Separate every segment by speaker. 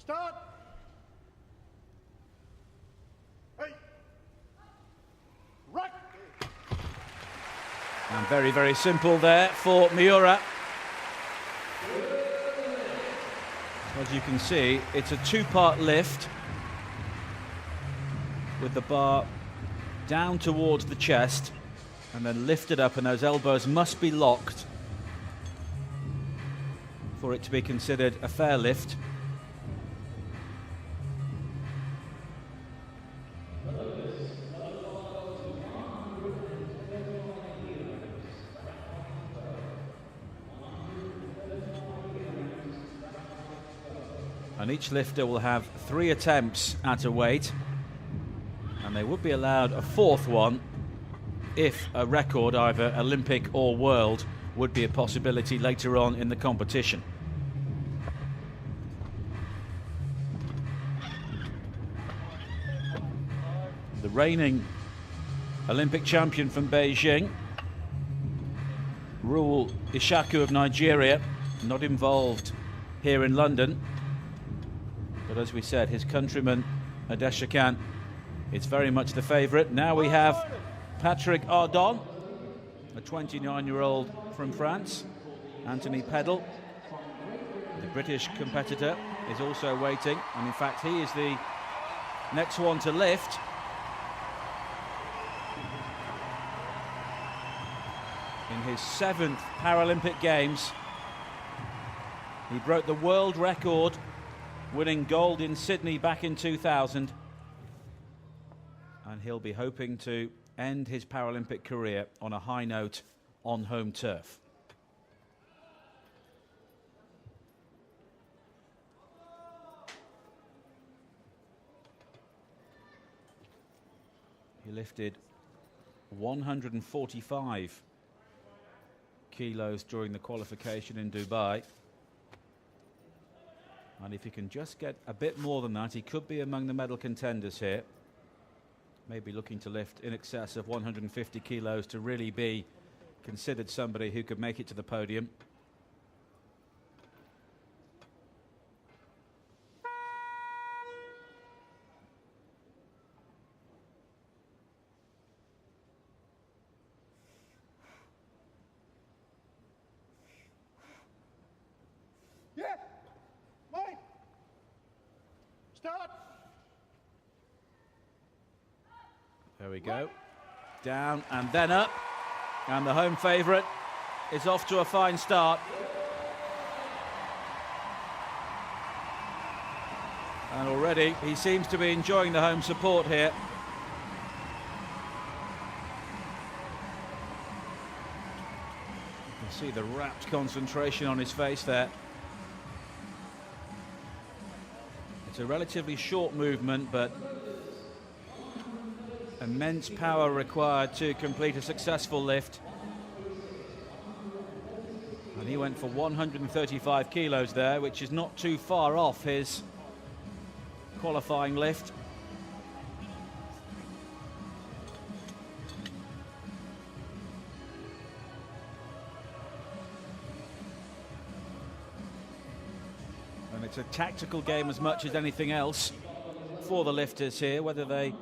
Speaker 1: Start. Hey. Right.
Speaker 2: And very, very simple there for Miura. As you can see, it's a two-part lift with the bar down towards the chest and then lifted up, and those elbows must be locked for it to be considered a fair lift. And each lifter will have 3 attempts at a weight, and they would be allowed a 4th one if a record, either Olympic or world, would be a possibility later on in the competition. The reigning Olympic champion from Beijing, Rule Ishaku of Nigeria, not involved here in London. But as we said, his countryman, Adesokan, is very much the favourite. Now we have Patrick Ardon, a 29-year-old from France. Anthony Pedal, the British competitor, is also waiting. And in fact, he is the next one to lift. In his 7th Paralympic Games, he broke the world record, winning gold in Sydney back in 2000, and he'll be hoping to end his Paralympic career on a high note on home turf. He lifted 145 kilos during the qualification in Dubai. And if he can just get a bit more than that, he could be among the medal contenders here. Maybe looking to lift in excess of 150 kilos to really be considered somebody who could make it to the podium.
Speaker 1: Yeah. Right. Start.
Speaker 2: There we go. Down and then up. And the home favourite is off to a fine start. And already he seems to be enjoying the home support here. You can see the rapt concentration on his face there. It's a relatively short movement, but immense power required to complete a successful lift. And he went for 135 kilos there, which is not too far off his qualifying lift. And it's a tactical game as much as anything else for the lifters here, whether they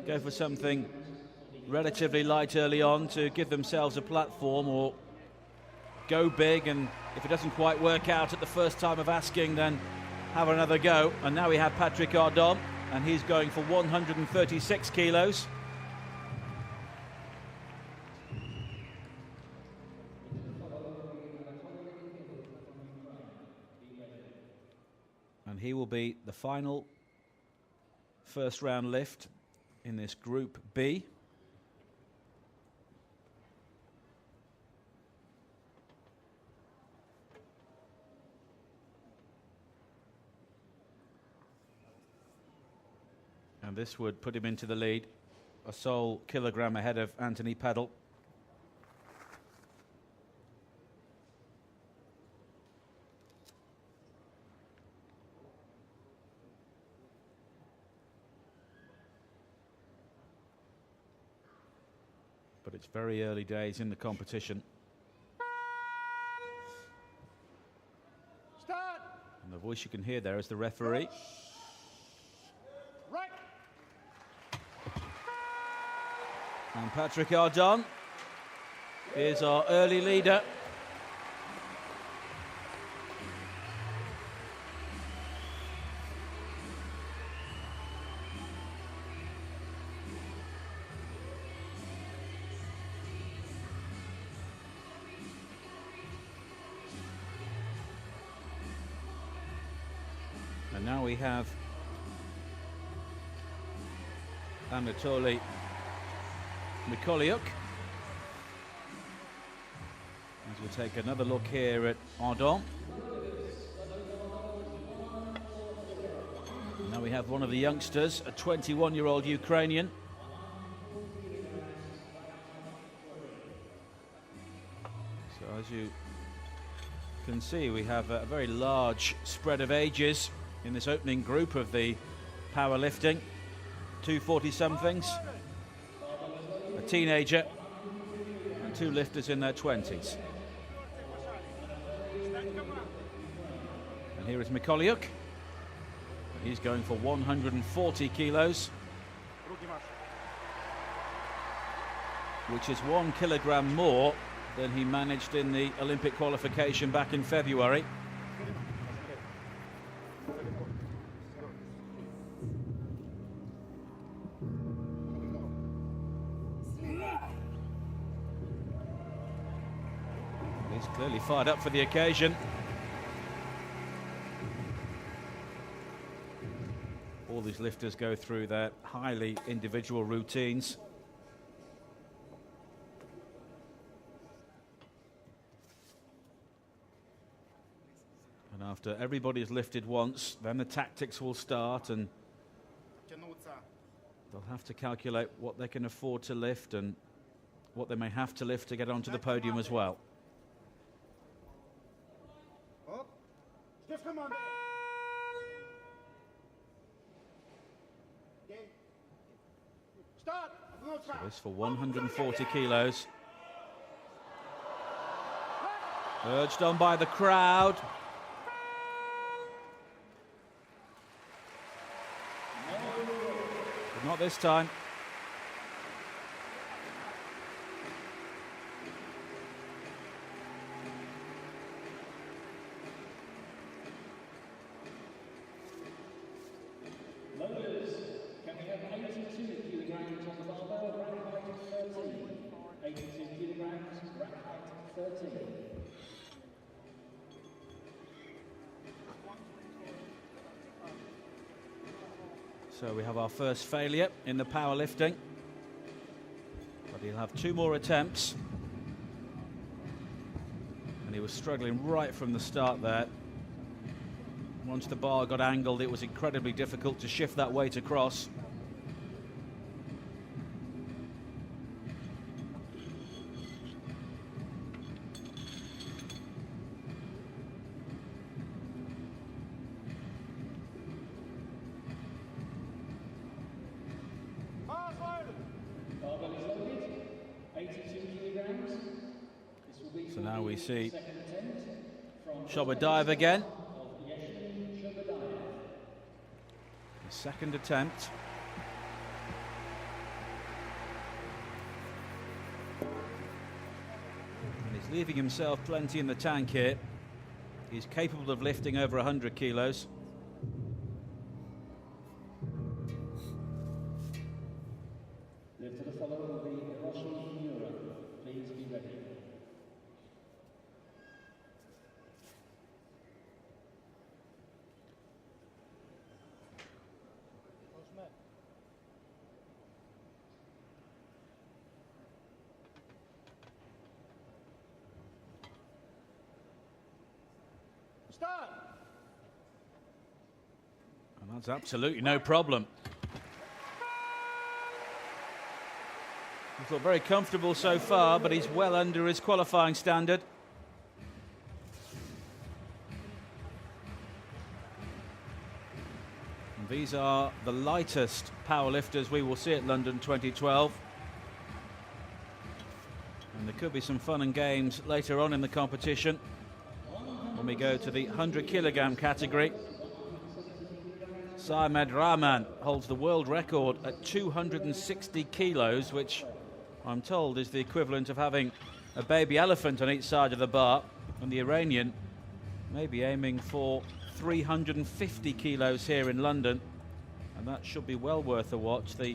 Speaker 2: go for something relatively light early on to give themselves a platform, or go big, and if it doesn't quite work out at the first time of asking, then have another go. And now we have Patrick Ardon, and he's going for 136 kilos. And he will be the final first round lift in this Group B. And this would put him into the lead, a sole kilogram ahead of Anthony Pedal. But it's very early days in the competition.
Speaker 1: Start.
Speaker 2: And the voice you can hear there is the referee.
Speaker 1: Right.
Speaker 2: And Patrick Ardon is our early leader. And now we have Anatoly Mikolayuk. As we'll take another look here at Ardon. Now we have one of the youngsters, a 21-year-old Ukrainian. So as you can see, we have a very large spread of ages in this opening group of the powerlifting. 2 40-somethings, a teenager, and 2 lifters in their 20s. And here is Mikolayuk. He's going for 140 kilos, which is 1 kilogram more than he managed in the Olympic qualification back in February. He's clearly fired up for the occasion. All these lifters go through their highly individual routines. And after everybody's lifted once, then the tactics will start, and they'll have to calculate what they can afford to lift and what they may have to lift to get onto the podium as well. So this for 140 kilos. Urged on by the crowd. But not this time.
Speaker 3: Can we have 82 kilograms on the barbell, rack height 13. 82 kilograms, rack height 13.
Speaker 2: So we have our first failure in the powerlifting. But he'll have 2 more attempts. And he was struggling right from the start there. Once the bar got angled, it was incredibly difficult to shift that weight across.
Speaker 3: Barbell is loaded, 82 kilograms. This will be
Speaker 2: So now we see
Speaker 3: second attempt from
Speaker 2: Shobadive again.
Speaker 3: Shobadive.
Speaker 2: The second attempt. And he's leaving himself plenty in the tank here. He's capable of lifting over 100 kilos.
Speaker 3: Lift to the follower will be Hiroshi Miura. Please be ready.
Speaker 1: Start.
Speaker 2: And that's absolutely no problem. He's looked very comfortable so far, but he's well under his qualifying standard. And these are the lightest powerlifters we will see at London 2012. And there could be some fun and games later on in the competition when we we go to the 100 kilogram category. Saeed Rahman holds the world record at 260 kilos, which I'm told is the equivalent of having a baby elephant on each side of the bar. And the Iranian may be aiming for 350 kilos here in London, and that should be well worth a watch. The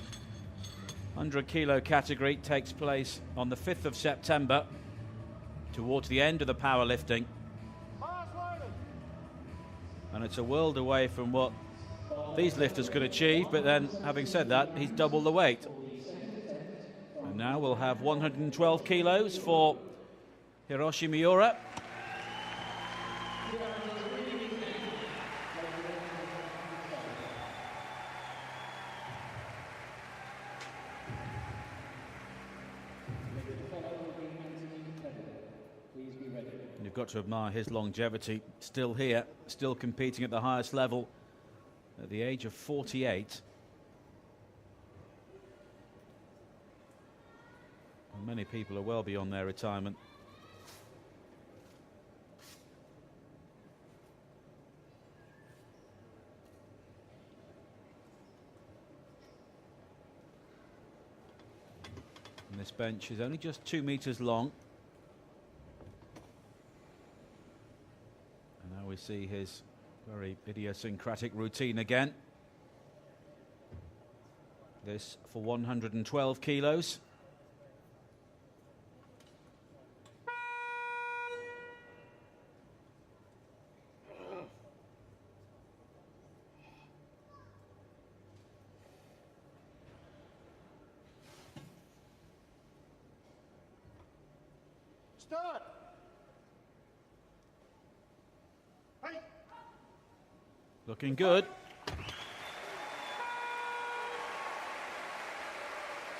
Speaker 2: 100 kilo category takes place on the 5th of September, towards the end of the powerlifting. And it's a world away from what these lifters could achieve, but then, having said that, he's double the weight. And now we'll have 112 kilos for Hiroshi Miura. You've got to admire his longevity, still here, still competing at the highest level at the age of 48. And many people are well beyond their retirement. And this bench is only just 2 meters long. And now we see his very idiosyncratic routine again. This for 112 kilos.
Speaker 1: Start. Hey.
Speaker 2: Looking good.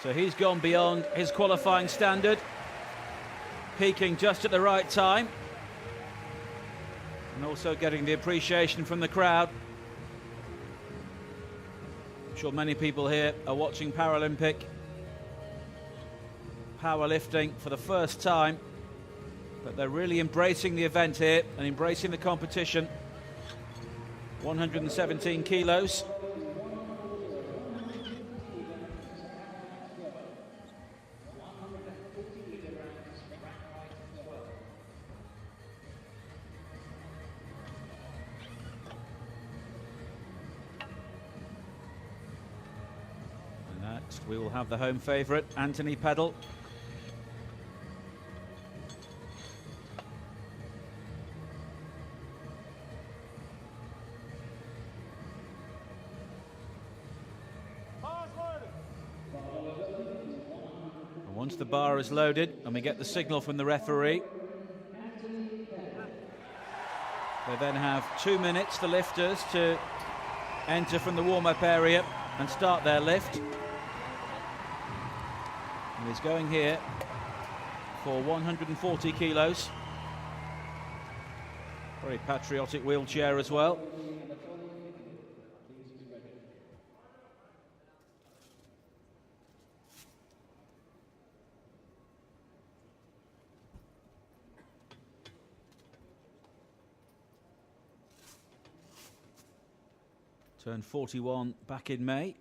Speaker 2: So he's gone beyond his qualifying standard, peaking just at the right time, and also getting the appreciation from the crowd. I'm sure many people here are watching Paralympic powerlifting for the first time, but they're really embracing the event here and embracing the competition. 117 kilos. And next we will have the home favourite, Anthony Pedal. Once the bar is loaded and we get the signal from the referee, they then have 2 minutes, the lifters, to enter from the warm-up area and start their lift. And he's going here for 140 kilos. Very patriotic wheelchair as well. Turned 41 back in May.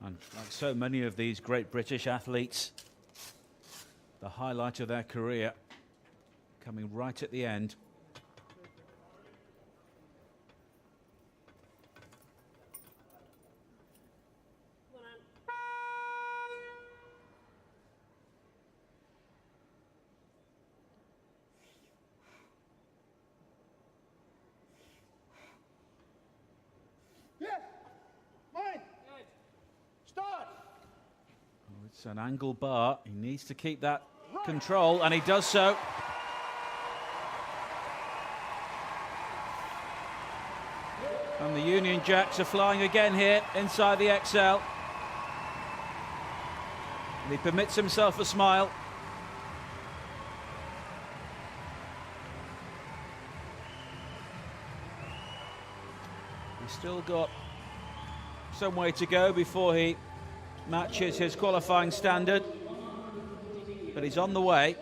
Speaker 2: And like so many of these great British athletes, the highlight of their career coming right at the end. It's an angle bar. He needs to keep that control, and he does so. And the Union Jacks are flying again here inside the XL. And he permits himself a smile. He's still got some way to go before he matches his qualifying standard, but he's on the way.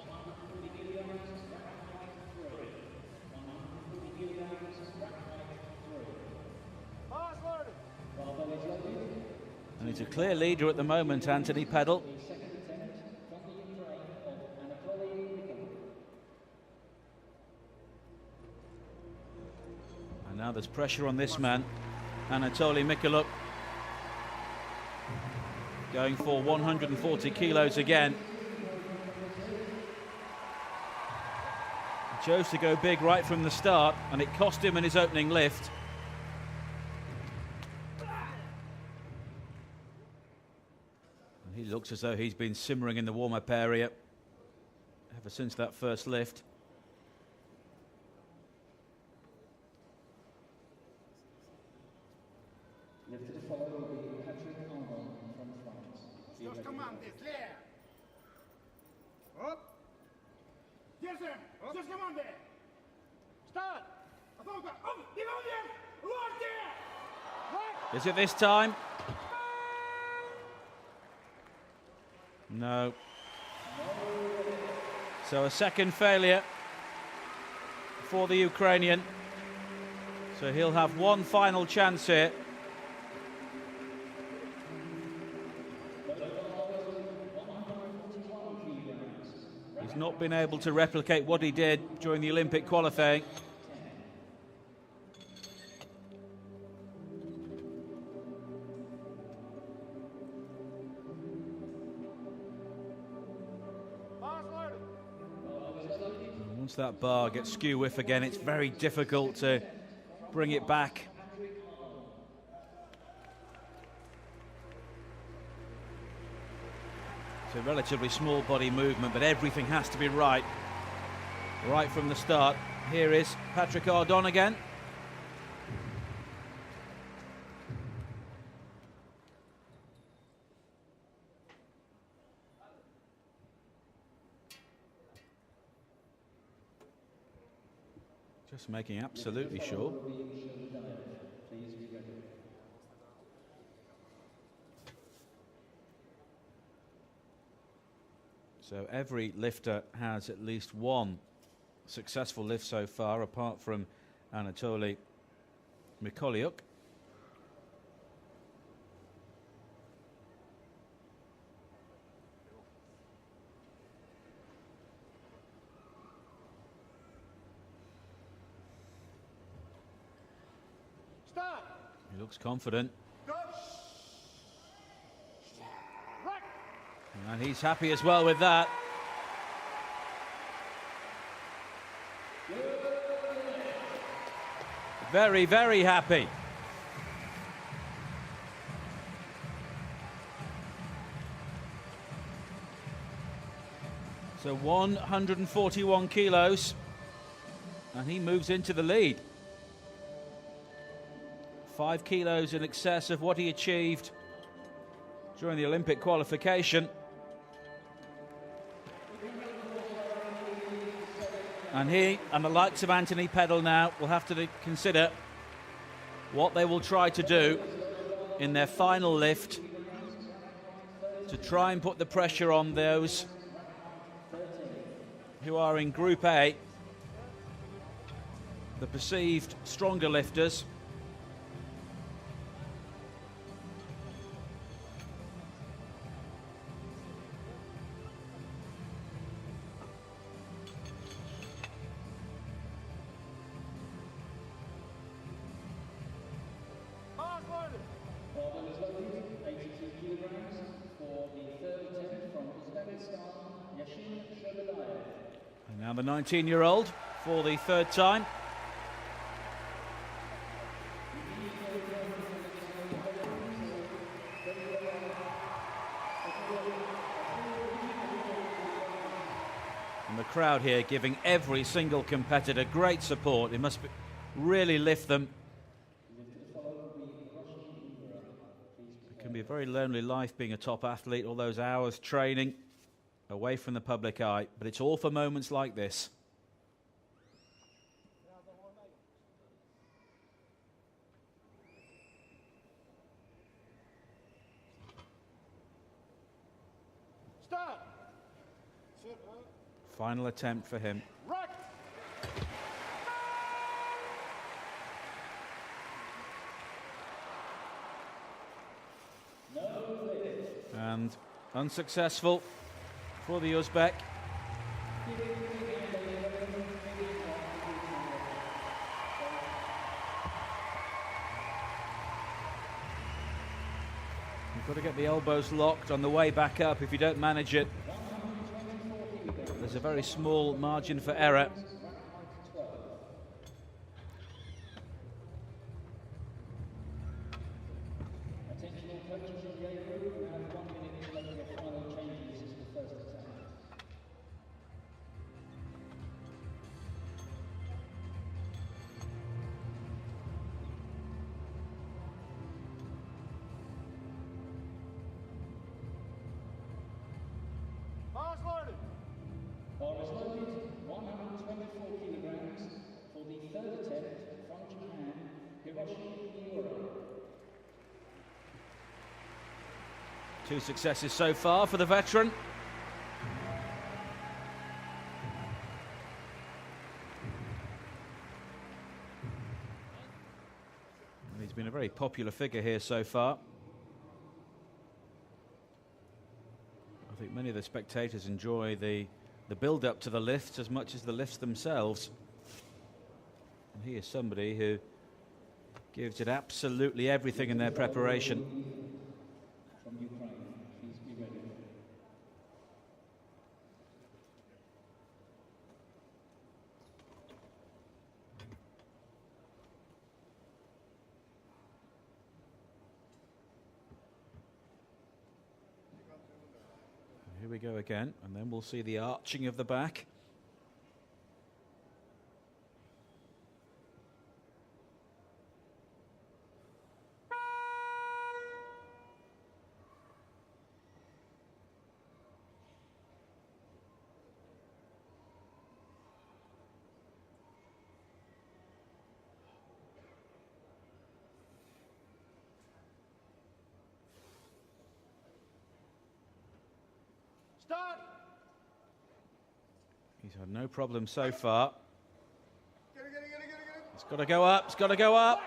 Speaker 2: And he's a clear leader at the moment, Anthony Peddle. And now there's pressure on this man, Anatoly Mikuluk, going for 140 kilos again. He chose to go big right from the start, and it cost him in his opening lift. And he looks as though he's been simmering in the warm-up area ever since that first lift.
Speaker 1: Störst kommando, clear! Upp! Jensen! Störst kommando! Start! Upp! I vågen! Rakt där!
Speaker 2: Is it this time? No. So a second failure for the Ukrainian. So he'll have one final chance here. He's not been able to replicate what he did during the Olympic qualifying. Once that bar gets skew whiff again, it's very difficult to bring it back. It's a relatively small body movement, but everything has to be right from the start. Here is Patrick Ardon again. Just making absolutely sure. So every lifter has at least one successful lift so far, apart from Anatoly Mikuluk.
Speaker 1: Start!
Speaker 2: He looks confident. And he's happy as well with that. Very, very happy. So 141 kilos, and he moves into the lead. 5 kilos in excess of what he achieved during the Olympic qualification. And he and the likes of Anthony Peddle now will have to consider what they will try to do in their final lift to try and put the pressure on those who are in Group A, the perceived stronger lifters. And now the 19-year-old for the third time. And the crowd here giving every single competitor great support. It must really lift them. It can be a very lonely life being a top athlete, all those hours training away from the public eye, but it's all for moments like this. Final attempt for him.
Speaker 1: Right.
Speaker 2: And unsuccessful for the Uzbek. You've got to get the elbows locked on the way back up. If you don't manage it, there's a very small margin for error.
Speaker 1: Pass loaded.
Speaker 3: Bar is loaded, 124 kilograms for the third attempt from Japan, Hiroshi Miura.
Speaker 2: 2 successes so far for the veteran. He's been a very popular figure here so far. I think many of the spectators enjoy the build-up to the lifts as much as the lifts themselves. And he is somebody who gives it absolutely everything in their preparation.
Speaker 3: From Ukraine, please be ready.
Speaker 2: Here we go again, and then we'll see the arching of the back.
Speaker 1: Start.
Speaker 2: He's had no problem so far.
Speaker 1: Get it.
Speaker 2: It's got to go up, it's got to go up.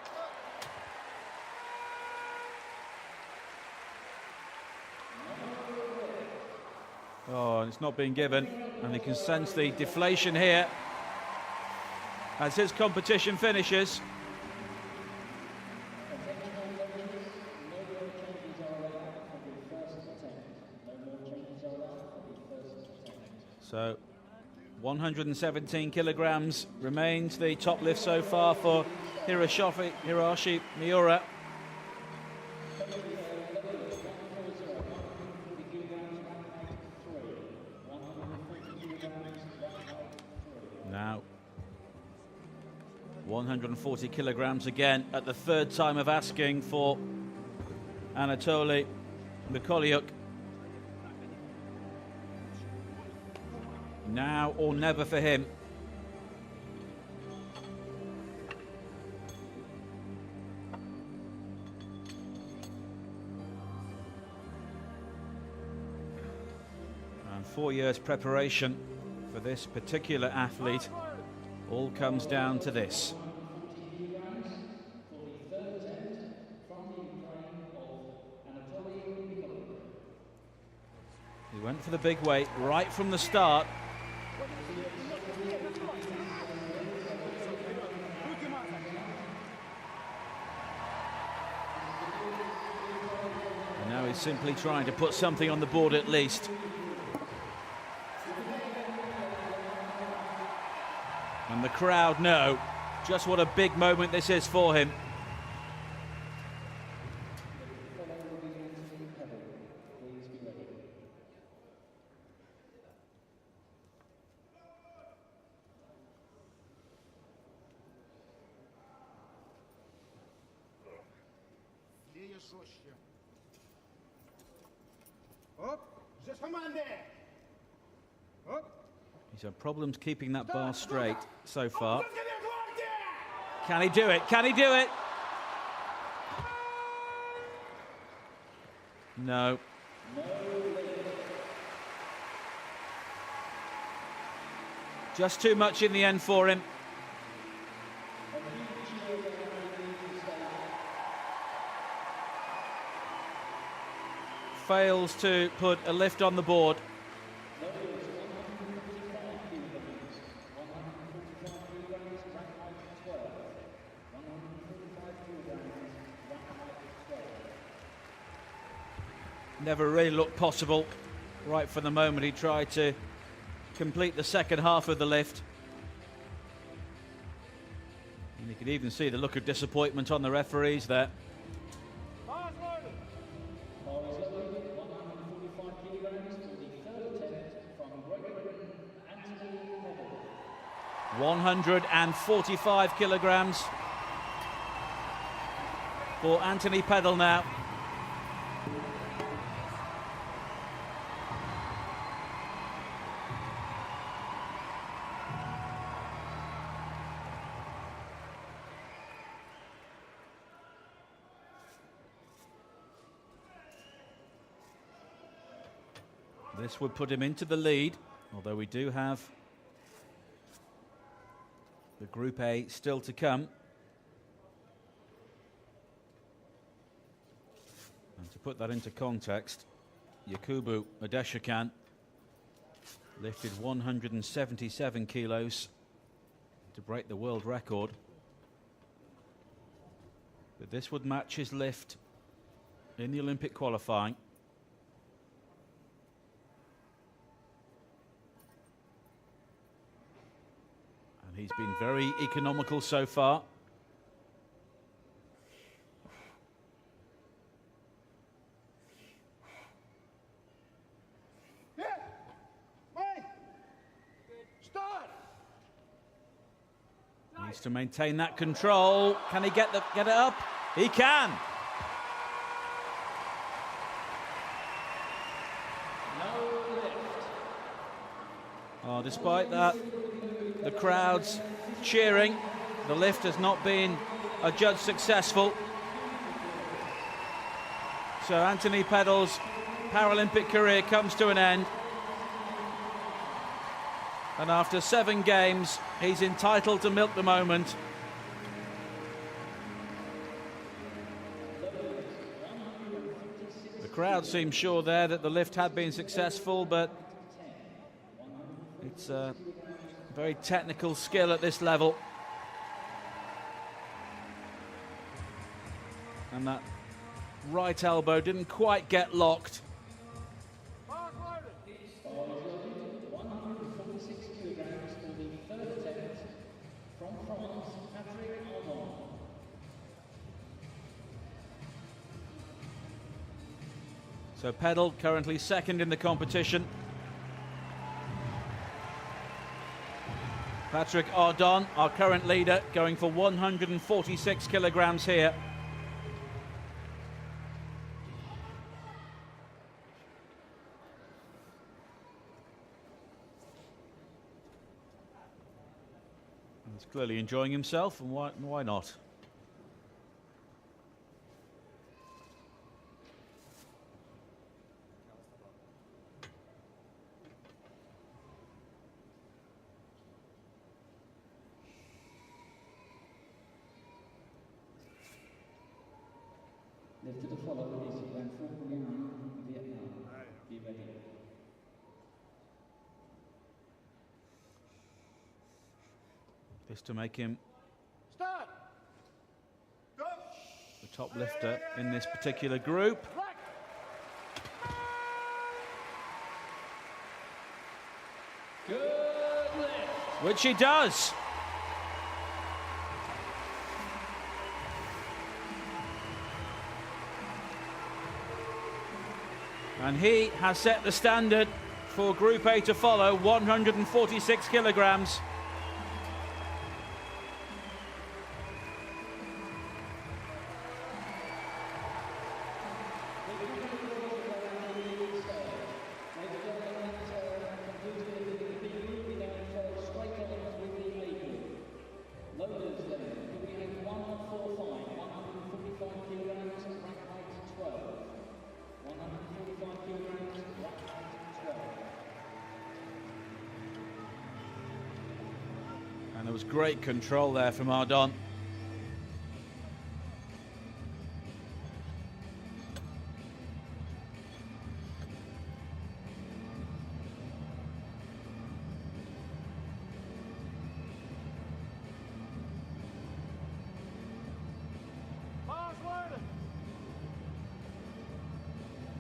Speaker 2: Oh, and it's not being given, and you can sense the deflation here as his competition finishes. So 117 kilograms remains the top lift so far for Hiroshi Miura. Now 140 kilograms again at the third time of asking for Anatoly Mikolyuk. Now or never for him. And 4 years preparation for this particular athlete all comes down to this. He went for the big weight right from the start. And now he's simply trying to put something on the board at least. And the crowd know just what a big moment this is for him. He's had problems keeping that bar straight so far. Can he do it? Can he do it? No. Just too much in the end for him. Fails to put a lift on the board. Never really looked possible right from the moment he tried to complete the second half of the lift. And you could even see the look of disappointment on the referees there. 145 kilograms for Anthony Peddle now. This would put him into the lead, although we do have the Group A still to come. And to put that into context, Yakubu Adesokan lifted 177 kilos to break the world record. But this would match his lift in the Olympic qualifying. He's been very economical so far.
Speaker 1: Yeah. Wait. Start.
Speaker 2: Needs to maintain that control. Can he get it up? He can.
Speaker 3: No lift.
Speaker 2: Oh, despite that, the crowd's cheering. The lift has not been adjudged successful. So Anthony Peddle's Paralympic career comes to an end. And after 7 games, he's entitled to milk the moment. The crowd seems sure there that the lift had been successful, but it's very technical skill at this level. And that right elbow didn't quite get locked.
Speaker 3: 146 kilograms for the third attempt from France, Patrick Armand.
Speaker 2: So Peddle currently second in the competition. Patrick Ardon, our current leader, going for 146 kilograms here. He's clearly enjoying himself, and why not?
Speaker 3: Lift to the follow is Van Vietnam. Be ready.
Speaker 2: This to make him
Speaker 1: Start. Go.
Speaker 2: the top lifter in this particular group.
Speaker 1: Right.
Speaker 3: Good lift.
Speaker 2: Which he does. And he has set the standard for Group A to follow, 146 kilograms. And there was great control there from Ardon.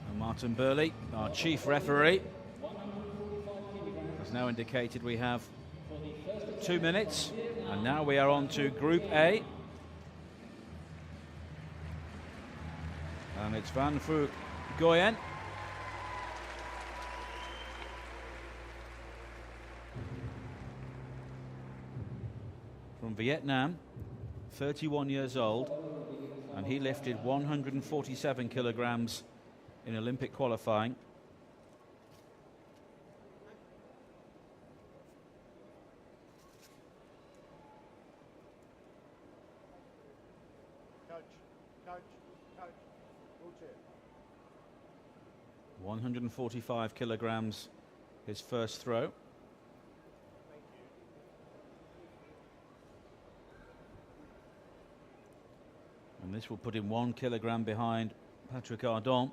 Speaker 2: And Martin Burley, our chief referee, has now indicated we have 2 minutes, and now we are on to Group A. And it's Van Phu Nguyen. From Vietnam, 31 years old, and he lifted 147 kilograms in Olympic qualifying.
Speaker 1: Coach, wheelchair.
Speaker 2: 145 kilograms, his first throw.
Speaker 1: Thank you.
Speaker 2: And this will put him 1 kilogram behind Patrick Ardon.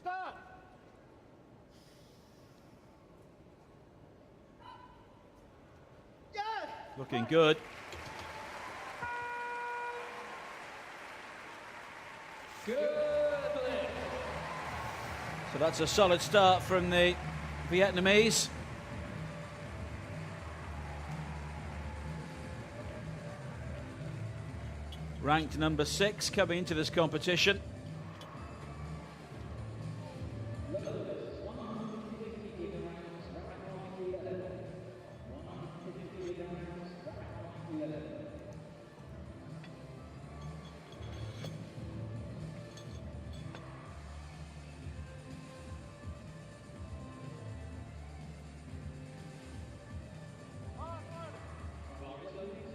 Speaker 1: Start.
Speaker 2: Looking good.
Speaker 3: Good lift.
Speaker 2: So that's a solid start from the Vietnamese. Ranked number 6 coming into this competition.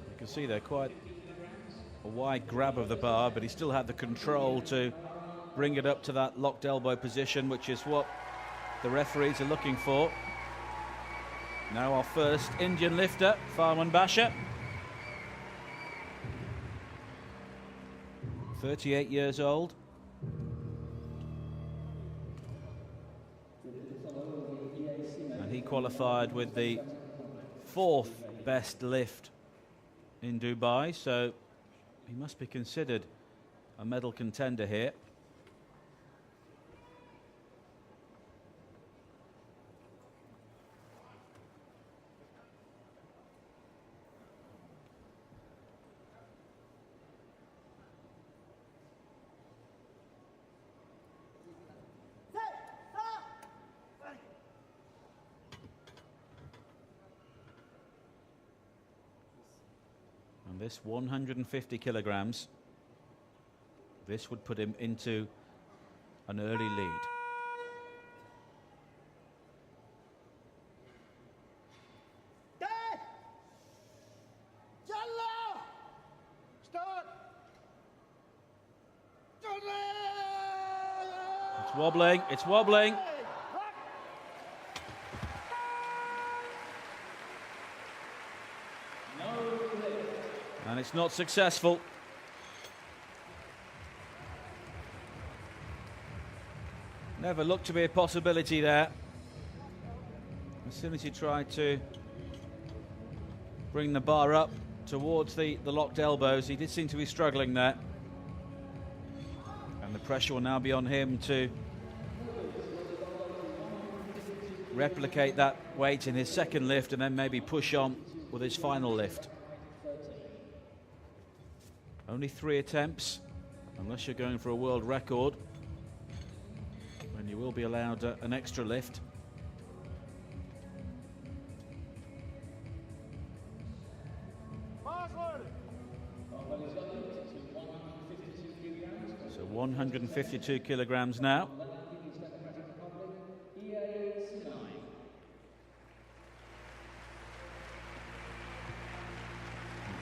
Speaker 2: You can see they're quite a wide grab of the bar, but he still had the control to bring it up to that locked elbow position, which is what the referees are looking for. Now our first Indian lifter, Farman Basha. 38 years old. And he qualified with the 4th best lift in Dubai, so he must be considered a medal contender here. And this 150 kilograms, this would put him into an early lead.
Speaker 1: Start.
Speaker 2: It's wobbling, it's wobbling. And it's not successful. Never looked to be a possibility there. As soon as he tried to bring the bar up towards the locked elbows, he did seem to be struggling there. And the pressure will now be on him to replicate that weight in his second lift and then maybe push on with his final lift. Only 3 attempts, unless you're going for a world record, when you will be allowed an extra lift. So 152 kilograms now.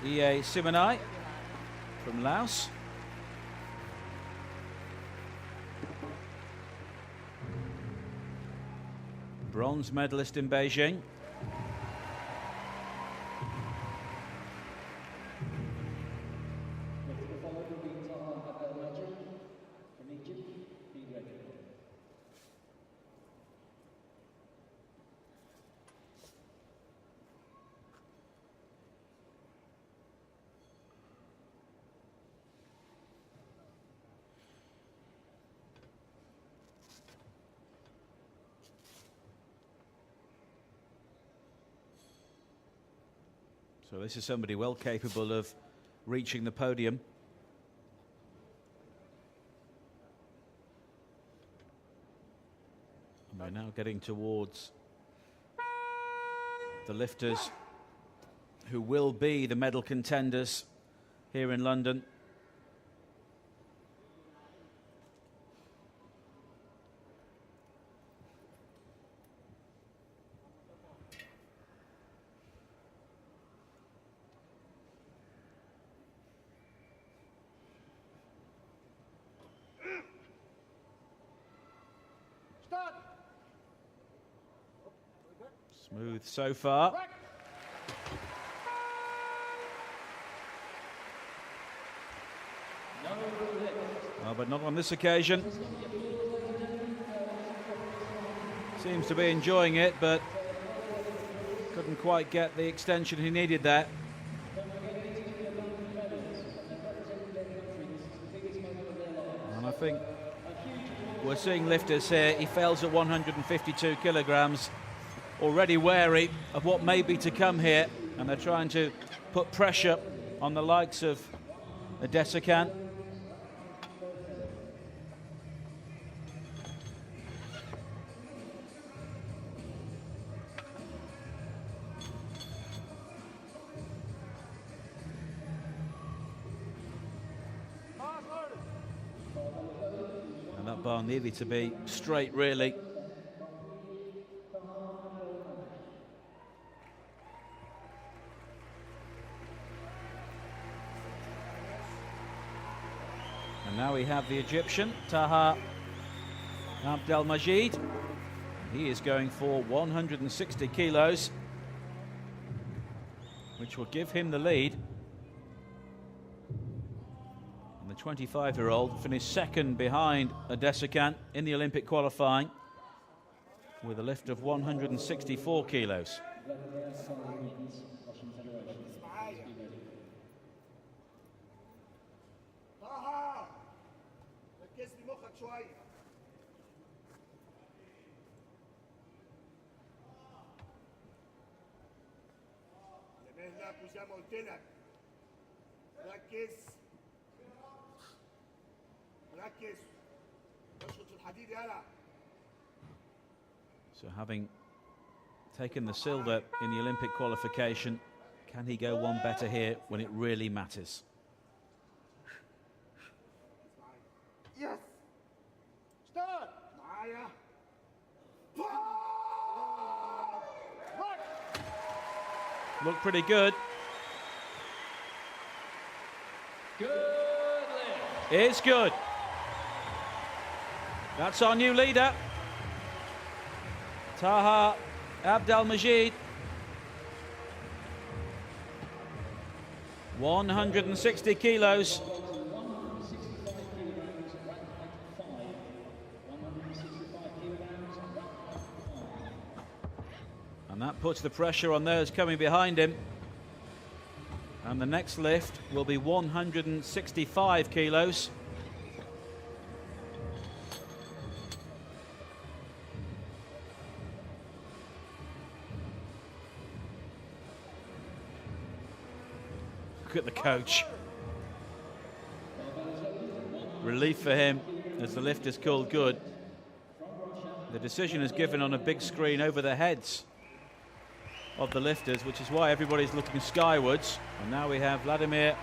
Speaker 2: Simonai from Laos. Bronze medalist in Beijing. So this is somebody well capable of reaching the podium. And we're now getting towards the lifters who will be the medal contenders here in London.
Speaker 1: Start.
Speaker 2: Smooth so far.
Speaker 1: Right.
Speaker 2: Oh, but not on this occasion. Seems to be enjoying it, but couldn't quite get the extension he needed there. And I think we're seeing lifters here. He fails at 152 kilograms. Already wary of what may be to come here, and they're trying to put pressure on the likes of adesokan. And that bar needed to be straight, really. And now we have the Egyptian, Taha Abdelmajid. He is going for 160 kilos, which will give him the lead. And the 25-year-old finished second behind adesokan in the Olympic qualifying with a lift of 164 kilos.
Speaker 1: زي ما قلت لك ركز ركز اشخط في الحديد يلا.
Speaker 2: So having taken the silver in the Olympic qualification, can he go one better here when it really matters?
Speaker 1: Yes. Start. معايا.
Speaker 2: Looked pretty good.
Speaker 3: Good lift.
Speaker 2: It's good. That's our new leader, Taha Abdelmajid. 160 kilos. And that puts the pressure on those coming behind him. And the next lift will be 165 kilos. Look at the coach. Relief for him as the lift is called good. The decision is given on a big screen over their heads of the lifters, which is why everybody's looking skywards. And now we have Vladimir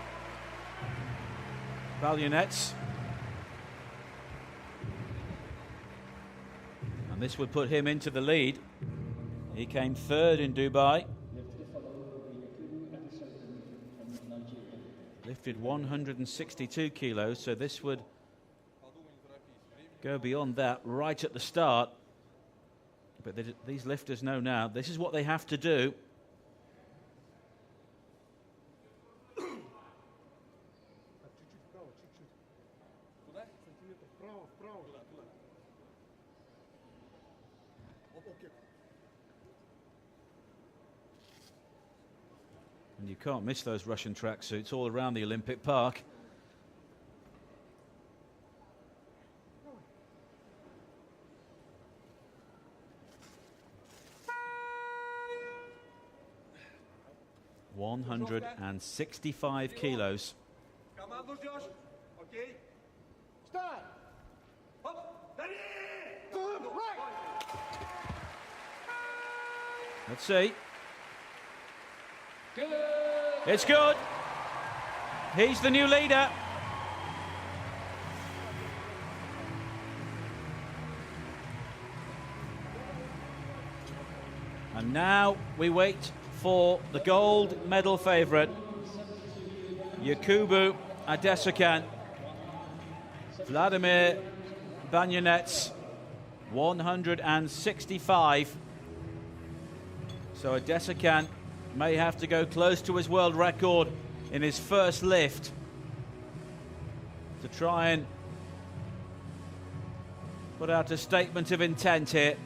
Speaker 2: Valyunets. And this would put him into the lead. He came third in Dubai. lifted 162 kilos, so this would go beyond that right at the start. But these lifters know now this is what they have to do. And you can't miss those Russian tracksuits all around the Olympic Park. ...165 kilos.
Speaker 1: Commandos, Josh. Okay. Start. Hop. Ready. Right.
Speaker 2: Let's see. Good. It's good. He's the new leader. And now we wait for the gold medal favourite, Yakubu Adesokan. Vladimir Banyanets, 165. So Adesokan may have to go close to his world record in his first lift to try and put out a statement of intent here.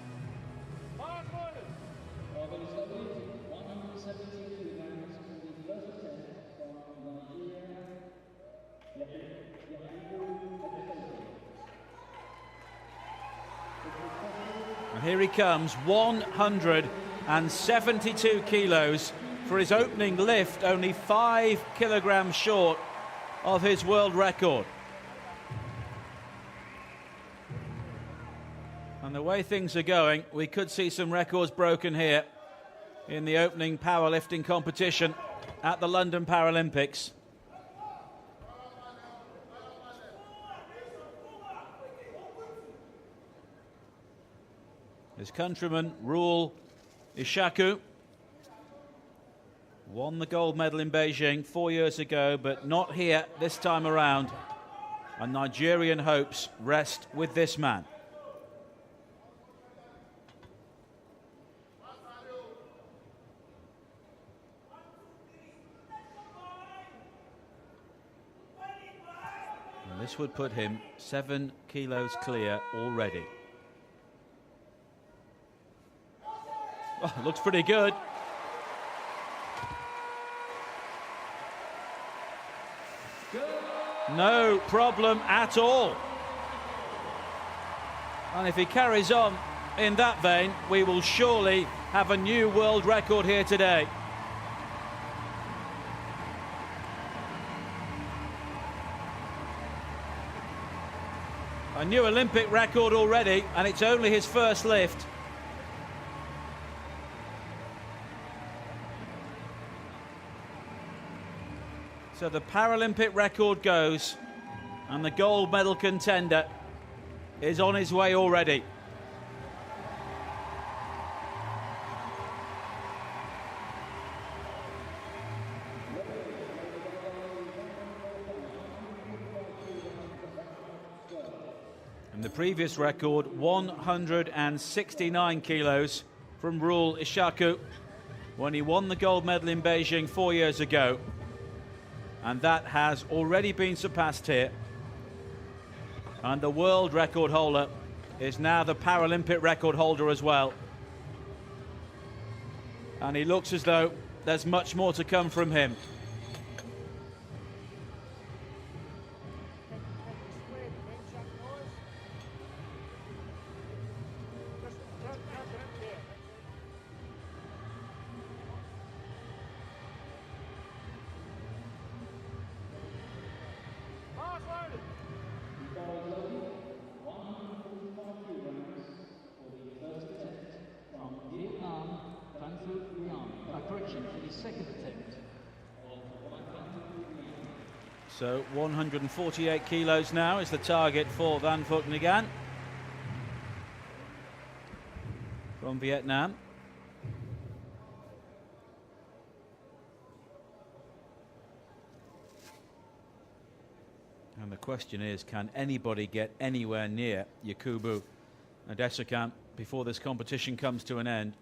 Speaker 2: And here he comes, 172 kilos for his opening lift, only 5 kilograms short of his world record. And the way things are going, we could see some records broken here in the opening powerlifting competition at the London Paralympics. His countryman, Rule Ishaku, won the gold medal in Beijing 4 years ago, but not here this time around. And Nigerian hopes rest with this man. And this would put him 7 kilos clear already. Oh, looks pretty good. No problem at all. And if he carries on in that vein, we will surely have a new world record here today. A new Olympic record already, and it's only his first lift. So the Paralympic record goes, and the gold medal contender is on his way already. And the previous record, 169 kilos from Rule Ishaku when he won the gold medal in Beijing 4 years ago. And that has already been surpassed here. And the world record holder is now the Paralympic record holder as well. And he looks as though there's much more to come from him. So 148 kilos now is the target for Van Phuc Ngan from Vietnam. question is, can anybody get anywhere near Yakubu adesokan before this competition comes to an end?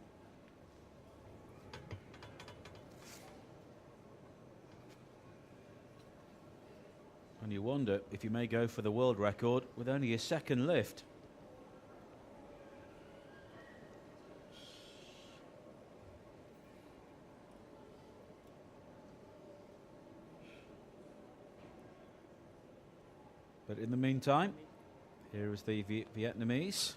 Speaker 2: And you wonder if he may go for the world record with only his second lift. But in the meantime, here is the Vietnamese.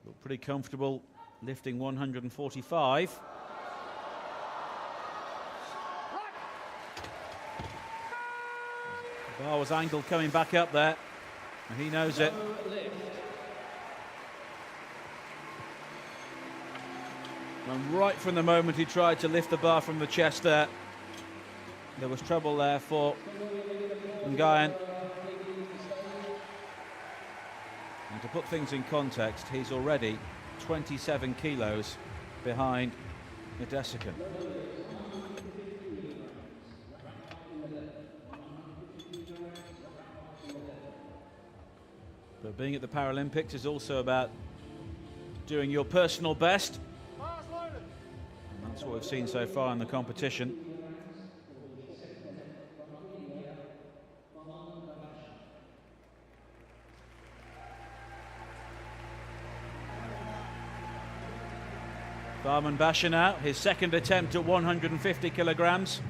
Speaker 2: Look pretty comfortable lifting 145. The bar was angled coming back up there, and he knows it. And right from the moment he tried to lift the bar from the chest there was trouble there for Nguyen. And to put things in context, he's already 27 kilos behind adesokan. But being at the Paralympics is also about doing your personal best. And that's what we've seen so far in the competition. Barman Basha now, his second attempt at 150 kilograms.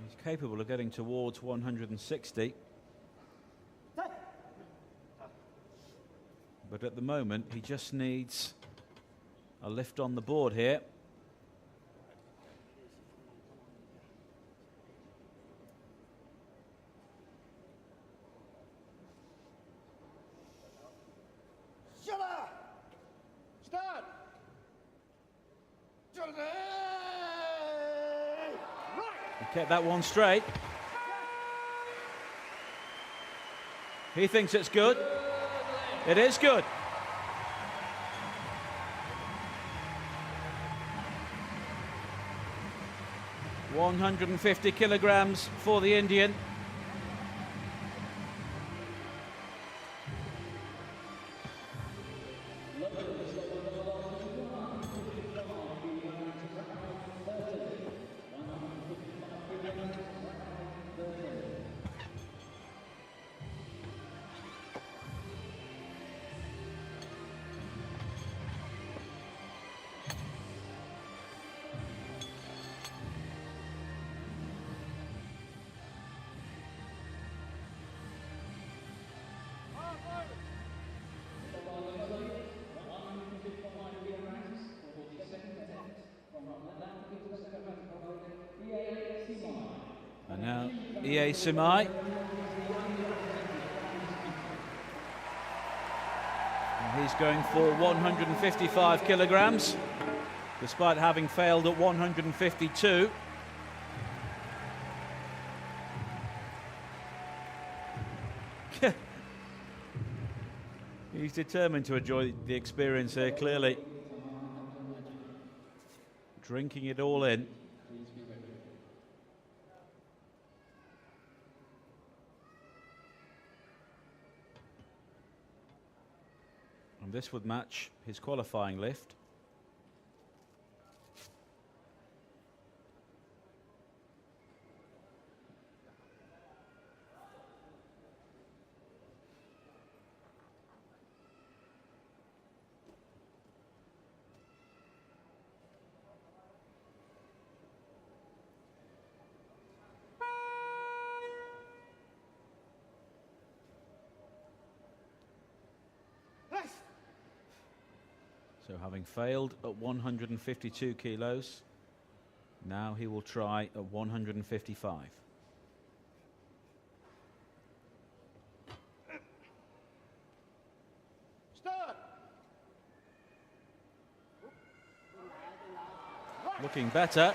Speaker 2: He's capable of getting towards 160. But at the moment, he just needs a lift on the board here.
Speaker 1: Start!
Speaker 2: He kept that one straight. He thinks it's good. It is good. $150 kilograms for the Indian. And now E.A. Simai. And he's going for 155 kilograms, despite having failed at 152. He's determined to enjoy the experience here, clearly. Drinking it all in. And this would match his qualifying lift. So having failed at 152 kilos, now he will try at 155. looking better.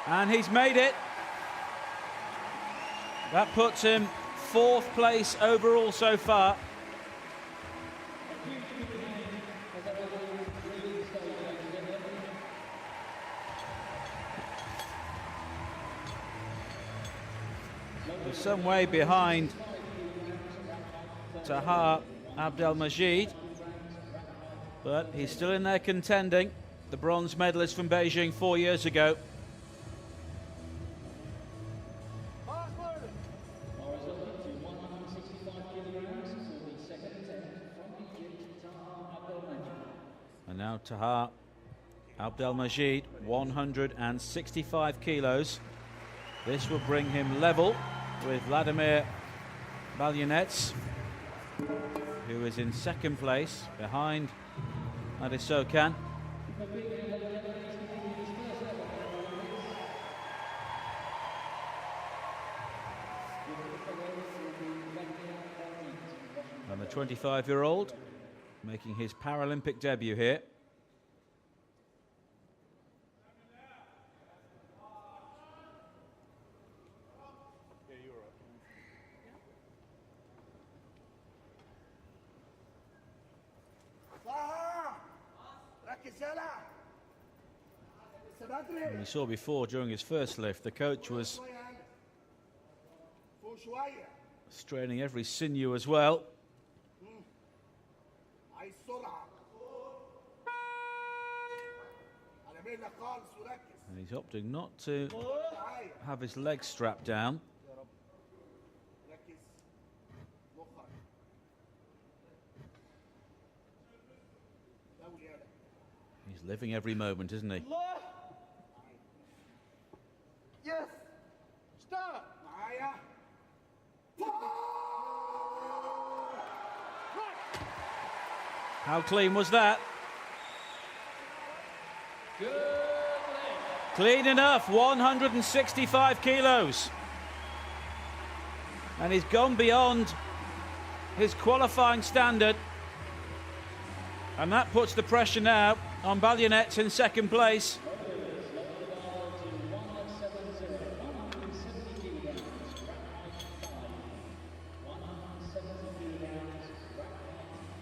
Speaker 2: And he's made it. That puts him 4th place overall so far. He's some way behind Taha Abdelmajid, but he's still in there contending. The bronze medalist from Beijing 4 years ago. And now Taha Abdelmajid, 165 kilos. This will bring him level with Vladimir Balyunets, who is in 2nd place behind Adesokan. And the 25-year-old making his Paralympic debut here. And we saw before during his first lift, the coach was straining every sinew as well. And he's opting not to have his legs strapped down. He's living every moment, isn't he?
Speaker 1: Yes. Stop.
Speaker 2: How clean was that? Clean enough, 165 kilos. And he's gone beyond his qualifying standard. And that puts the pressure now on Balyunets in 2nd place.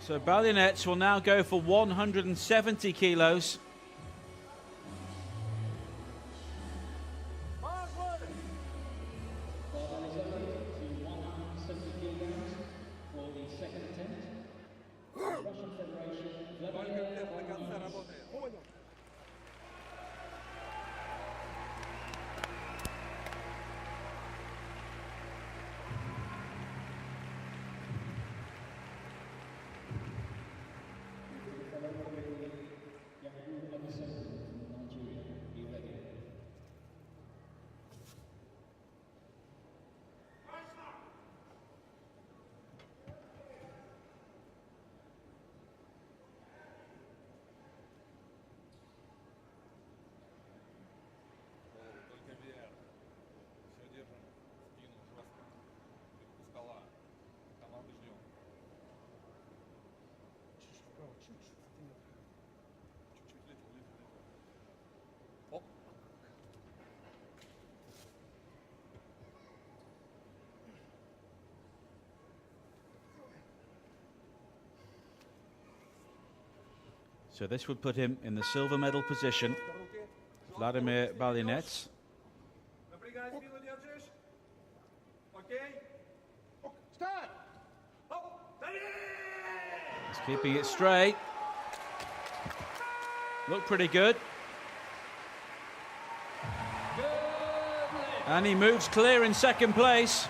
Speaker 2: So Balyunets will now go for 170 kilos. So this would put him in the silver medal position. Vladimir Balyunets. He's keeping it straight. Looked pretty good. And he moves clear in 2nd place.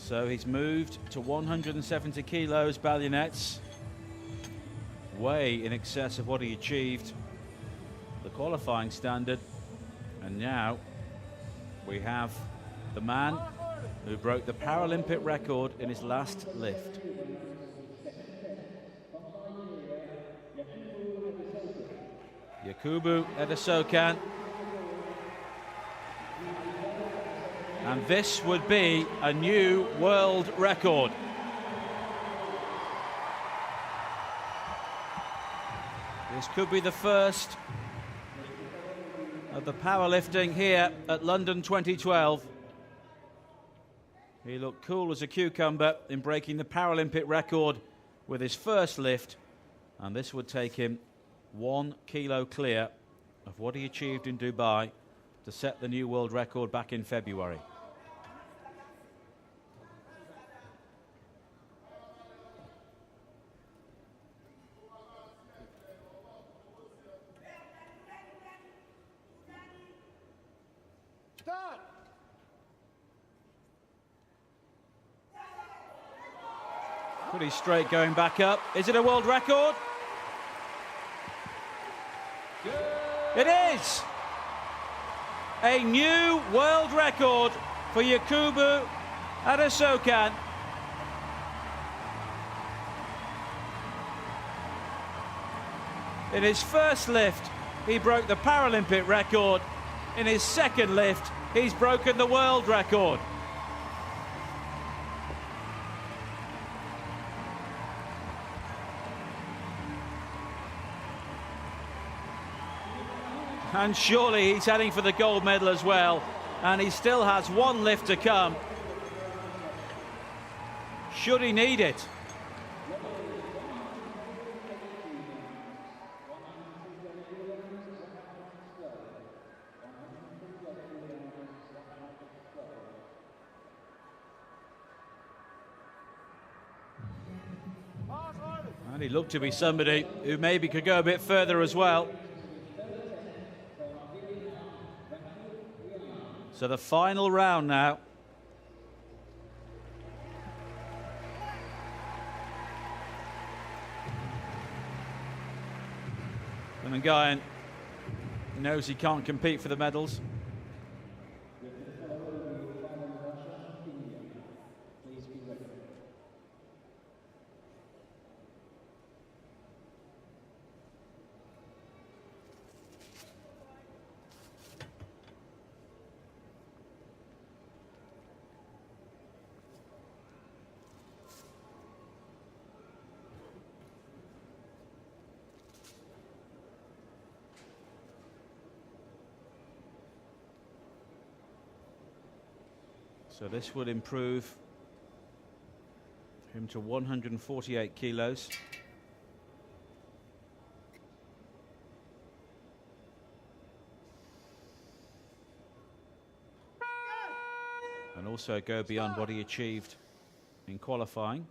Speaker 2: So he's moved to 170 kilos, Balionets, way in excess of what he achieved, the qualifying standard. And now we have the man who broke the Paralympic record in his last lift. Yakubu Adesokan. And this would be a new world record. This could be the first of the powerlifting here at London 2012. He looked cool as a cucumber in breaking the Paralympic record with his first lift, and this would take him 1 kilo clear of what he achieved in Dubai to set the new world record back in February.
Speaker 1: Start.
Speaker 2: Pretty straight going back up. Is it a world record? It is! A new world record for Yakubu Adesokan. In his first lift, he broke the Paralympic record. In his second lift, he's broken the world record. And surely he's heading for the gold medal as well. And he still has 1 lift to come, should he need it. And he looked to be somebody who maybe could go a bit further as well. So the final round now. The Nagayan knows he can't compete for the medals. So this would improve him to 148 kilos. And also go beyond what he achieved in qualifying.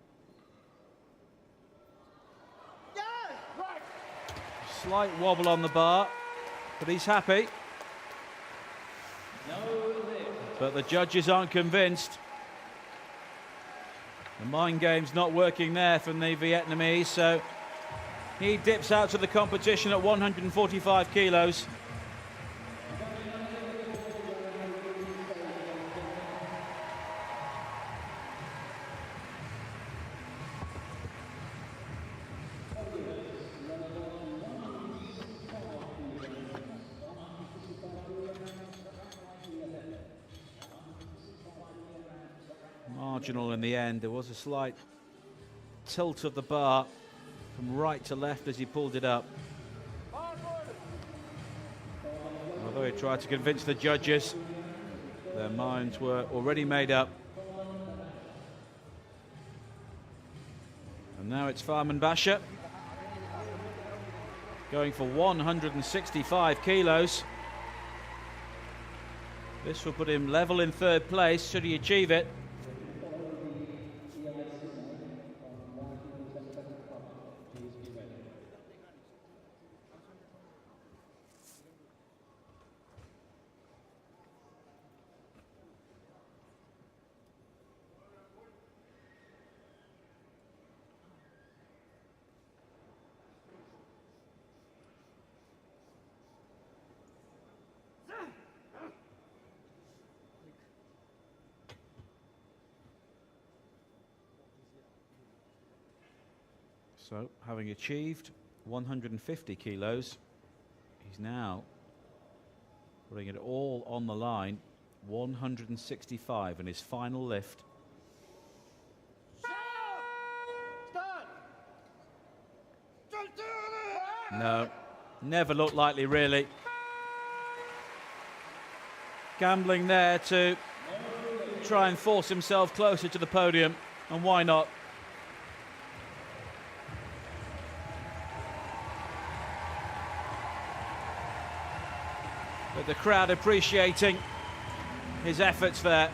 Speaker 2: Slight wobble on the bar, but he's happy. But the judges aren't convinced. The mind game's not working there from the Vietnamese, so he dips out to the competition at 145 kilos. Marginal in the end. There was a slight tilt of the bar from right to left as he pulled it up. Although he tried to convince the judges, their minds were already made up. And now it's Farman Basha going for 165 kilos. This will put him level in third place should he achieve it. So, having achieved 150 kilos, he's now putting it all on the line. 165 in his final lift. No, never looked likely, really. Gambling there to try and force himself closer to the podium, and why not? But the crowd appreciating his efforts there.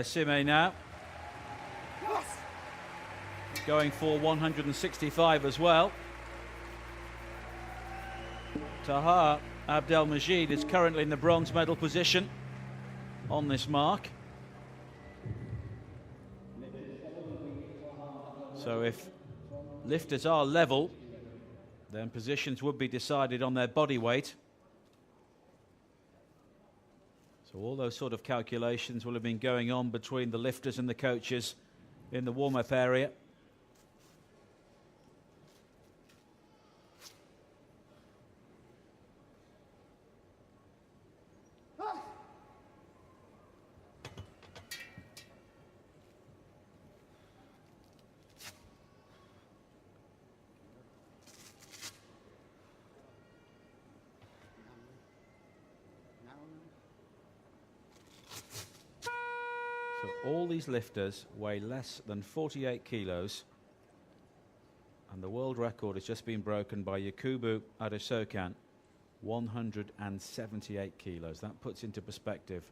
Speaker 2: Sime now. Going for 165 as well. Taha Abdelmajid is currently in the bronze medal position on this mark. So if lifters are level, then positions would be decided on their body weight. So all those sort of calculations will have been going on between the lifters and the coaches in the warm-up area. All these lifters weigh less than 48 kilos, and the world record has just been broken by Yakubu Adesokan, 178 kilos. That puts into perspective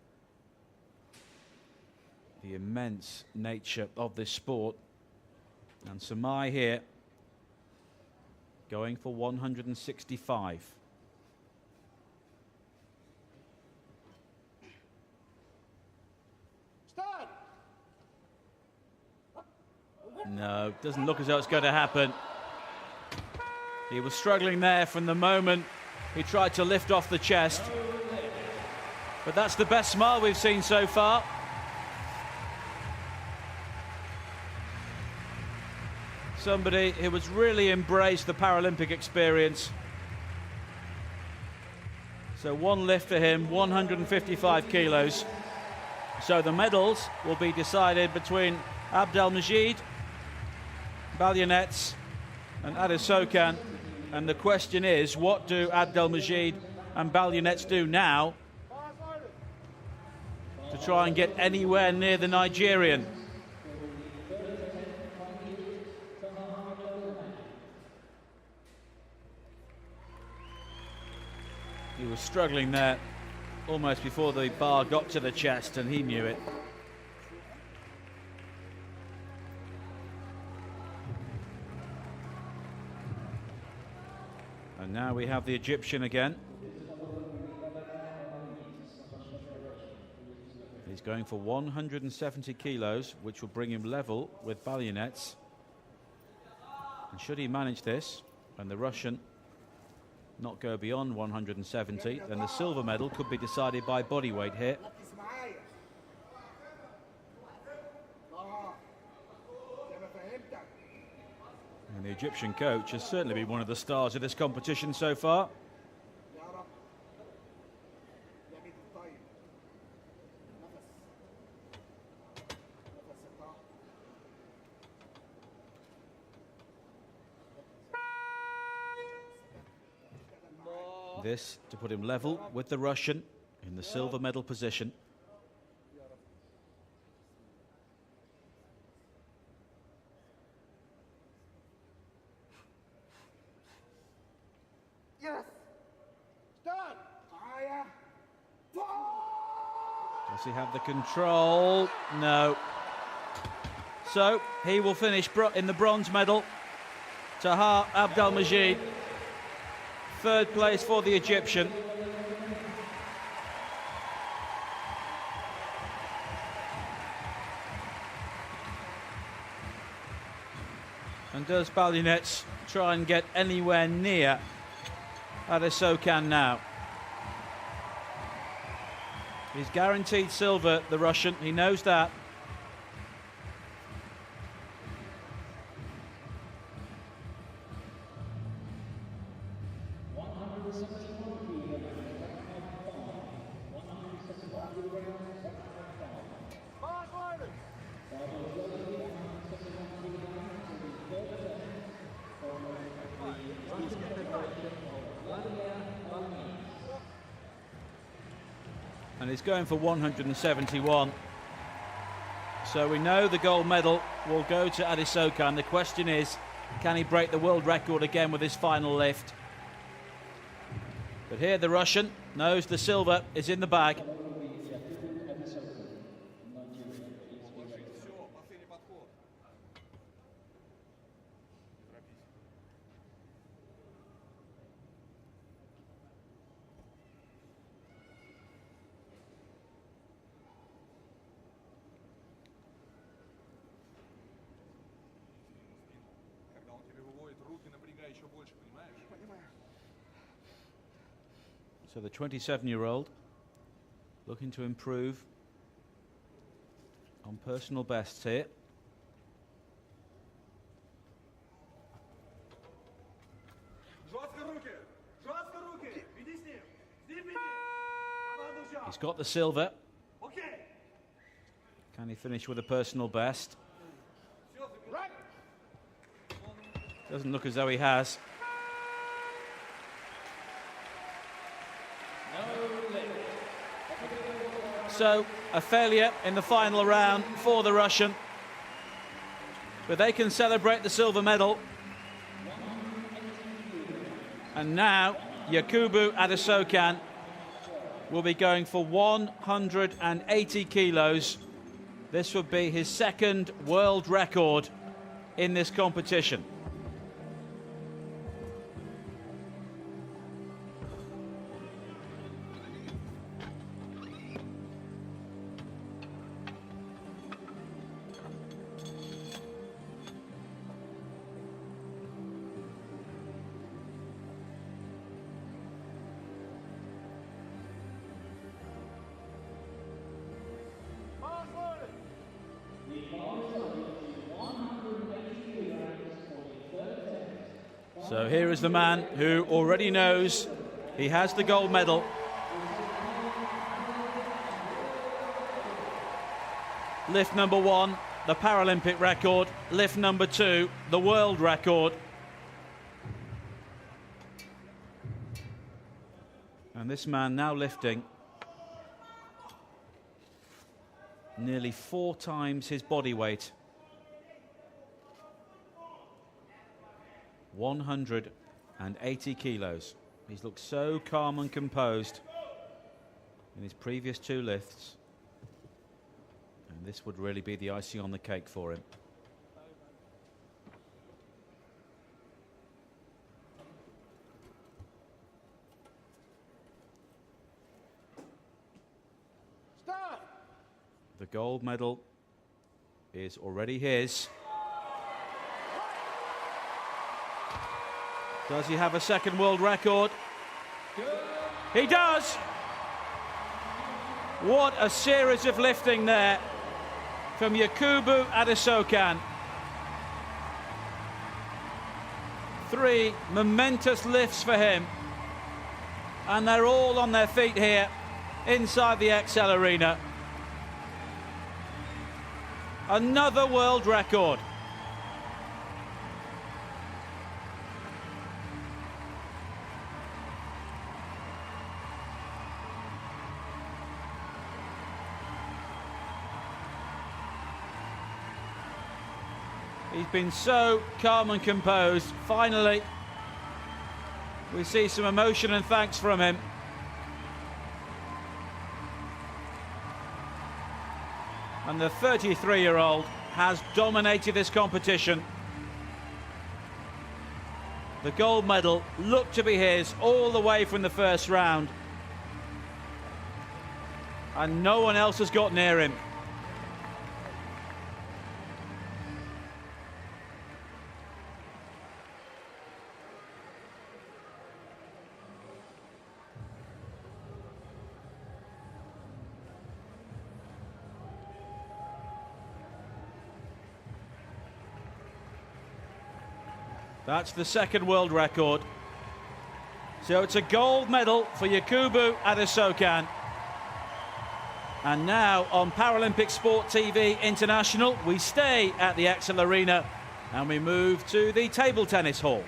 Speaker 2: the immense nature of this sport. And Samai here going for 165. No, doesn't look as though it's going to happen. He was struggling there from the moment he tried to lift off the chest. But that's the best smile we've seen so far. Somebody who has really embraced the Paralympic experience. So one lift for him, 155 kilos. So the medals will be decided between Abdelmajid, Balyonets and Adesokan, and the question is, what do Abdelmajid and Balyonets do now to try and get anywhere near the Nigerian? He was struggling there almost before the bar got to the chest, and he knew it. And now we have the Egyptian again. He's going for 170 kilos, which will bring him level with Balyonets. And should he manage this, and the Russian not go beyond 170, then the silver medal could be decided by body weight here. And the Egyptian coach has certainly been one of the stars of this competition so far. This to put him level with the Russian in the silver medal position. Does he have the control? No. So he will finish in the bronze medal. Taha Abdelmajid, third place for the Egyptian. And does Balunets try and get anywhere near Adesokan now? He's guaranteed silver, the Russian. He knows that. And he's going for 171. So we know the gold medal will go to Adesokan. The question is, can he break the world record again with his final lift? But here the Russian knows the silver is in the bag. So the 27-year-old looking to improve on personal bests here. He's got the silver. Can he finish with a personal best? Doesn't look as though he has. So a failure in the final round for the Russian. But they can celebrate the silver medal. And now Yakubu Adesokan will be going for 180 kilos. This would be his second world record in this competition. So here is the man who already knows he has the gold medal. Lift number 1, the Paralympic record. Lift number 2, the world record. And this man now lifting nearly 4 times his body weight. 180 kilos. He's looked so calm and composed in his previous 2 lifts. And this would really be the icing on the cake for him.
Speaker 1: Stop!
Speaker 2: The gold medal is already his. Does he have a second world record? He does! What a series of lifting there from Yakubu Adesokan. 3 momentous lifts for him. And they're all on their feet here inside the XL Arena. Another world record. He's been so calm and composed. Finally, we see some emotion and thanks from him. And the 33-year-old has dominated this competition. The gold medal looked to be his all the way from the first round. And no one else has got near him. That's the second world record. So it's a gold medal for Yakubu Adesokan. And now on Paralympic Sport TV International, we stay at the Excel Arena and we move to the table tennis hall.